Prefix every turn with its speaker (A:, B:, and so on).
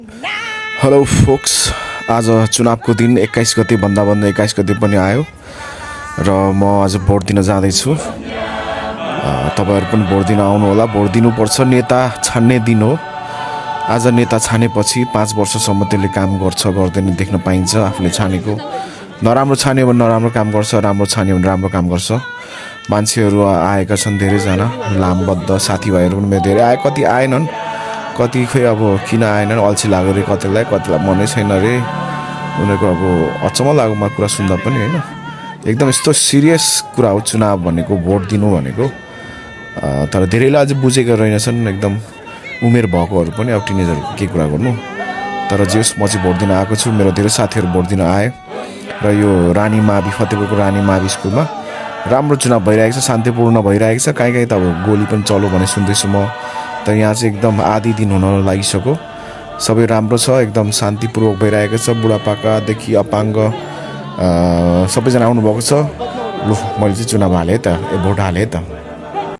A: Hello focus, आज चुनावको दिन 21 गते भन्दा 21 गते पनि आयो र म आज भोट दिन जाँदैछु। तपाईहरु पनि भोट दिन आउनु होला। भोट दिनुपर्छ, नेता छान्ने दिन हो। आज नेता छानेपछि 5 वर्षसम्म त्यसले काम गर्छ गर्दैन देख्न पाइन्छ। आफूले छानेको नराम्रो छान्यो भने नराम्रो काम गर्छ, राम्रो छान्यो भने राम्रो काम गर्छ। मान्छेहरू आएका छन् धेरैजना, लामबद्ध साथीभाइहरू पनि धेरै आए, कति आएनन्, कति खोइ अब किन आएनन्, अल्छी लाग्यो रे कतिलाई मनै छैन रे। उनीहरूको अब अचम्म लाग्यो म कुरा सुन्दा पनि हैन। एकदम यस्तो सिरियस कुरा हो चुनाव भनेको, भोट दिनु भनेको। तर धेरैले अझै बुझेका रहेनछन्, एकदम उमेर भएकोहरू पनि। अब टिनेजरहरू के कुरा गर्नु। तर जे होस्, म चाहिँ भोट दिन आएको छु। मेरो धेरै साथीहरू भोट दिन आए र यो रानी मावि, फतेहपुरको रानी मावि स्कुलमा राम्रो चुनाव भइरहेको छ, शान्तिपूर्ण भइरहेको छ। कहीँ त अब गोली पनि चल्यो भने सुन्दैछु म। तर यहाँ चाहिँ एकदम आधी दिन हुन लागिसक्यो। सबै राम्रो छ, एकदम शान्तिपूर्वक भइरहेको छ। बुढापाकादेखि अपाङ्ग सबैजना आउनुभएको छ। लु, मैले चाहिँ चुनाव हालेँ त, भोट हालेँ त।